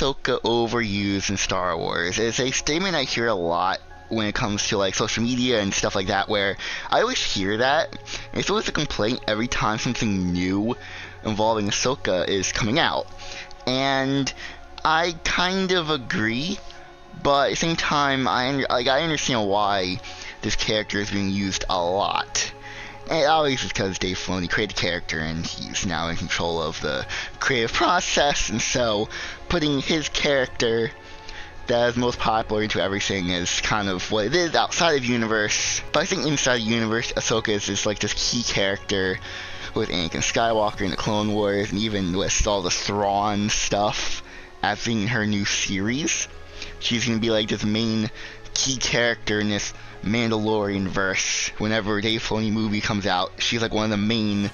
Ahsoka overused in Star Wars? It's a statement I hear a lot when it comes to like social media and stuff like that, where I always hear that. It's always a complaint every time something new involving Ahsoka is coming out. And I kind of agree, but at the same time, I understand why this character is being used a lot. And it always is because Dave Filoni created the character and he's now in control of the creative process, and so putting his character that is most popular into everything is kind of what it is outside of the universe. But I think inside the universe, Ahsoka is like this key character with Anakin Skywalker in the Clone Wars, and even with all the Thrawn stuff as being her new series. She's going to be like this main key character in this Mandalorian verse. Whenever a Dave Filoni movie comes out, she's like one of the main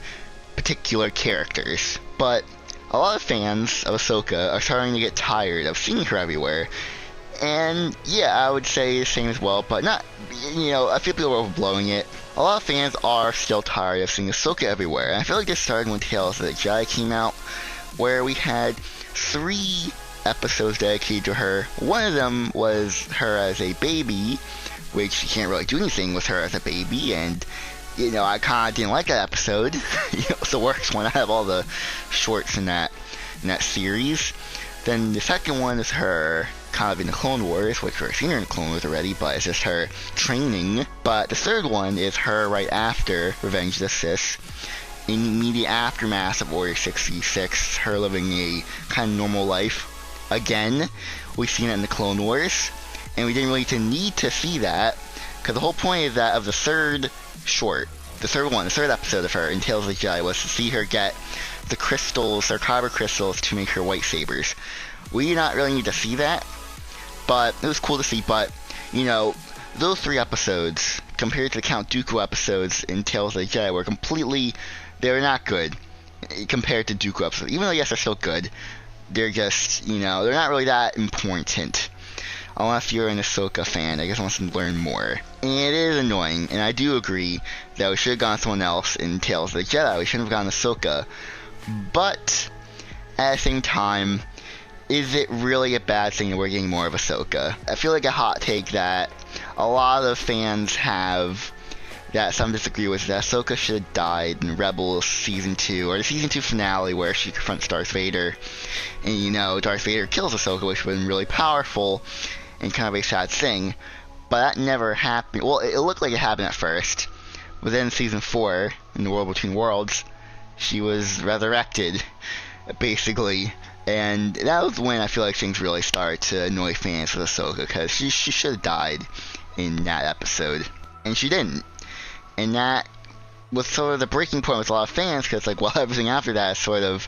particular characters. But a lot of fans of Ahsoka are starting to get tired of seeing her everywhere. And yeah, I would say the same as well, but not, I feel people are overblowing it. A lot of fans are still tired of seeing Ahsoka everywhere. And I feel like this started when Tales of the Jedi came out, where we had 3 episodes dedicated to her. One of them was her as a baby, which you can't really do anything with her as a baby, and I kind of didn't like that episode. It's the worst one. I have all the shorts in that series. Then the second one is her kind of in the Clone Wars, which we've seen her in the Clone Wars already, but it's just her training. But the third one is her right after Revenge of the Sith, in the immediate aftermath of Order 66, her living a kind of normal life. Again, we've seen it in the Clone Wars, and we didn't really need to see that, because the whole point is that of the third episode of her in Tales of the Jedi was to see her get the crystals, or kyber crystals, to make her lightsabers. We did not really need to see that, but it was cool to see. But those 3 episodes compared to the Count Dooku episodes in Tales of the Jedi they were not good compared to Dooku episodes. Even though yes, they're still good, they're just they're not really that important. Unless you're an Ahsoka fan, I guess wants to learn more. And it is annoying, and I do agree that we should have gone someone else in Tales of the Jedi. We shouldn't have gone Ahsoka. But at the same time, is it really a bad thing that we're getting more of Ahsoka? I feel like a hot take that a lot of fans have, that some disagree with, that Ahsoka should have died in Rebels Season 2, or the Season 2 finale where she confronts Darth Vader. And Darth Vader kills Ahsoka, which would have been really powerful and kind of a sad thing. But that never happened. Well, it looked like it happened at first. But then in Season 4, in The World Between Worlds, she was resurrected, basically. And that was when I feel like things really started to annoy fans with Ahsoka, because she should have died in that episode. And she didn't. And that was sort of the breaking point with a lot of fans, because everything after that is sort of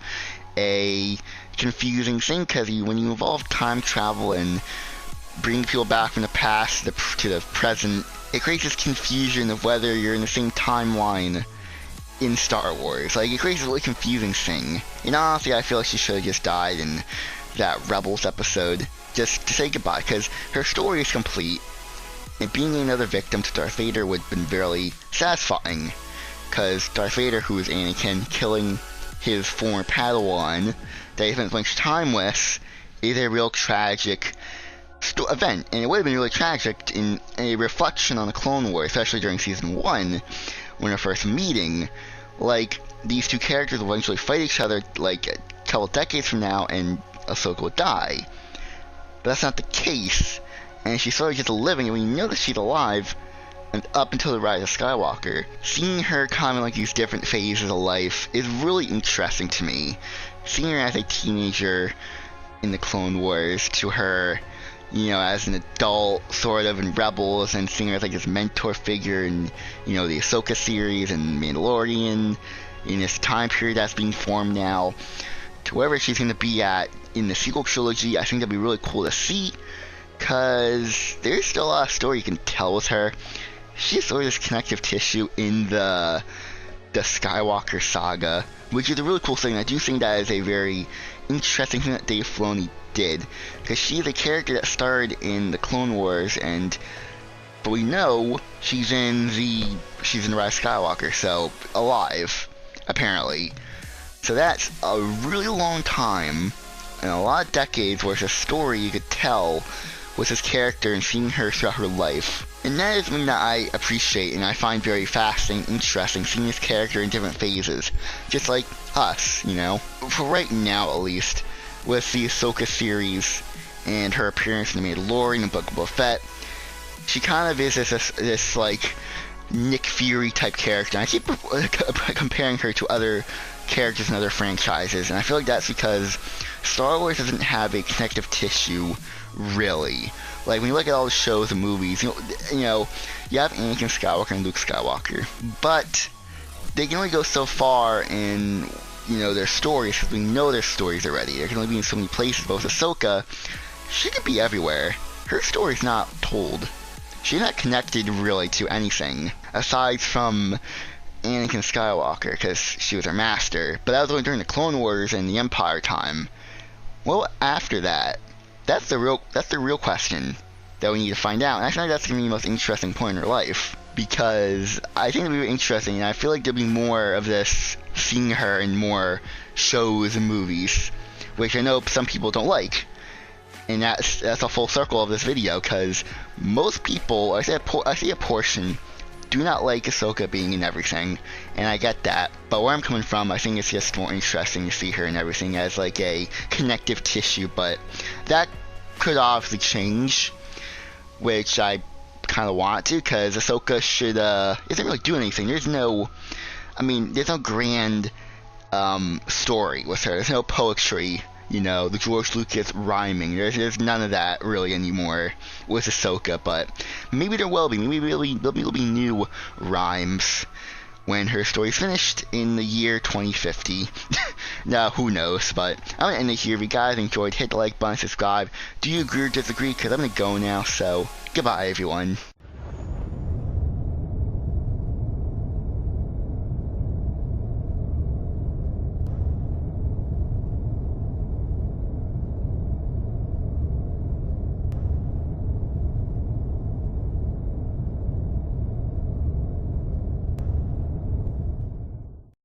a confusing thing, because when you involve time travel and bring people back from the past to the present, it creates this confusion of whether you're in the same timeline in Star Wars. It creates a really confusing thing. And honestly, I feel like she should have just died in that Rebels episode, just to say goodbye, because her story is complete, and being another victim to Darth Vader would have been very satisfying, because Darth Vader, who is Anakin, killing his former Padawan that he spent much time with, is a real tragic event, and it would have been really tragic in a reflection on the Clone Wars, especially during Season 1, when our first meeting. These two characters will eventually fight each other, a couple decades from now, and Ahsoka will die. But that's not the case, and she's sort of just living, and when you know that she's alive, and up until the rise of Skywalker, seeing her kind of these different phases of life is really interesting to me. Seeing her as a teenager in the Clone Wars, to her as an adult, sort of, in Rebels, and seeing her as this mentor figure in, the Ahsoka series and Mandalorian, in this time period that's being formed now, to wherever she's going to be at in the sequel trilogy. I think that'd be really cool to see, because there's still a lot of story you can tell with her. She's sort of this connective tissue in the Skywalker saga, which is a really cool thing. I do think that is a very interesting thing that Dave Filoni did, because she's a character that starred in the Clone Wars, but we know she's in Rise of Skywalker, so alive, apparently. So that's a really long time in a lot of decades worth of story you could tell with this character and seeing her throughout her life. And that is something that I appreciate and I find very fascinating, interesting, seeing this character in different phases. Just like us, you know? For right now, at least, with the Ahsoka series and her appearance in The Mandalorian and Book of Boba Fett, she kind of is this like, Nick Fury type character. And I keep comparing her to other characters in other franchises, and I feel like that's because Star Wars doesn't have a connective tissue, really. Like, when you look at all the shows and movies, you know, you have Anakin Skywalker and Luke Skywalker, but they can only go so far in, you know, their stories, because we know their stories already. They can only be in so many places. But with Ahsoka, she could be everywhere. Her story's not told. She's not connected really to anything aside from Anakin Skywalker, because she was her master. But that was only during the Clone Wars and the Empire time. Well, after that, that's the real question that we need to find out. And I think that's going to be the most interesting point in her life, because I think it'll be interesting, and I feel like there'll be more of this, seeing her in more shows and movies, which I know some people don't like. And that's a full circle of this video, because most people, I see a portion, do not like Ahsoka being in everything, and I get that. But where I'm coming from, I think it's just more interesting to see her in everything as like a connective tissue. But that could obviously change, which I kind of want to, because Ahsoka isn't really doing anything. There's no grand story with her. There's no poetry. You know, the George Lucas rhyming. There's none of that really anymore with Ahsoka, but maybe there will be. Maybe there'll be new rhymes when her story's finished in the year 2050. Now, who knows, but I'm going to end it here. If you guys enjoyed, hit the like button, subscribe. Do you agree or disagree? Because I'm going to go now, so goodbye, everyone.